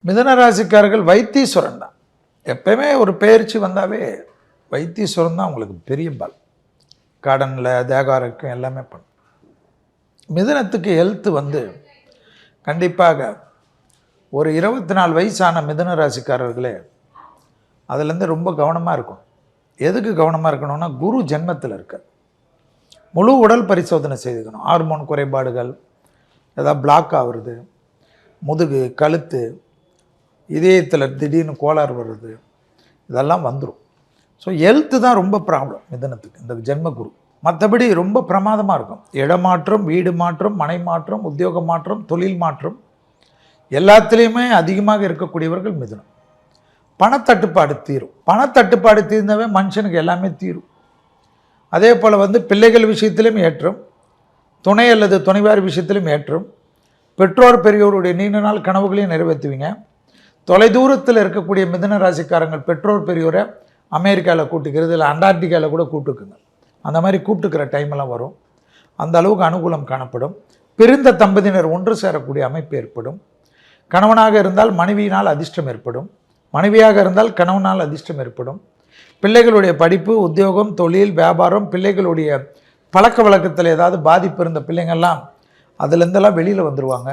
மிதுன ராசிக்காரர்கள் வைத்தீஸ்வரன் தான். எப்பயுமே ஒரு பெயர்ச்சி வந்தாவே வைத்தீஸ்வரன் தான் உங்களுக்கு பெரிய பல். கடனில் தேகாரக்கம் எல்லாமே பண்ணும். மிதுனத்துக்கு ஹெல்த்து கண்டிப்பாக ஒரு 24 வயசான மிதுன ராசிக்காரர்களே அதுலேருந்து ரொம்ப கவனமாக இருக்கணும். எதுக்கு கவனமாக இருக்கணும்னா, குரு ஜென்மத்தில் இருக்க முழு உடல் பரிசோதனை செய்துக்கணும். ஹார்மோன் குறைபாடுகள் ஏதாவது பிளாக் ஆகுறது, முதுகு, கழுத்து, இதயத்தில் திடீர்னு கோளாறு வருது, இதெல்லாம் வந்துடும். ஸோ ஹெல்த்து தான் ரொம்ப ப்ராப்ளம் மிதுனத்துக்கு, இந்த ஜென்ம குரு. மற்றபடி ரொம்ப பிரமாதமாக இருக்கும். இடமாற்றம், வீடு மாற்றம், மனை மாற்றம், உத்தியோக மாற்றம், தொழில் மாற்றம் எல்லாத்துலேயுமே அதிகமாக இருக்கக்கூடியவர்கள் மிதுனம். பணத்தட்டுப்பாடு தீரும். பணத்தட்டுப்பாடு தீர்ந்தவே மனுஷனுக்கு எல்லாமே தீரும். அதே போல் பிள்ளைகள் விஷயத்திலும் ஏற்றம், துணை அல்லது துணைவார் விஷயத்திலும் ஏற்றம், பெற்றோர் பெரியோருடைய நீண்ட நாள் கனவுகளையும் நிறைவேற்றுவீங்க. தொலைதூரத்தில் இருக்கக்கூடிய மிதுன ராசிக்காரங்கள் பெற்றோர் பெரியோரை அமெரிக்காவில் கூட்டுக்கிறது, இல்லை அண்டார்டிகாவில் கூட கூட்டுக்குங்க. அந்த மாதிரி கூப்பிட்டுக்கிற டைமெல்லாம் வரும். அந்த அளவுக்கு அனுகூலம் காணப்படும். பிரிந்த தம்பதியினர் ஒன்று சேரக்கூடிய அமைப்பு ஏற்படும். கணவனாக இருந்தால் மனைவியினால் அதிர்ஷ்டம் ஏற்படும், மனைவியாக இருந்தால் கணவனால் அதிர்ஷ்டம் ஏற்படும். பிள்ளைகளுடைய படிப்பு, உத்தியோகம், தொழில், வியாபாரம், பிள்ளைகளுடைய பழக்க வழக்கத்தில் ஏதாவது பாதிப்பு இருந்த பிள்ளைங்கள்லாம் அதுலேருந்தெல்லாம் வெளியில் வந்துடுவாங்க.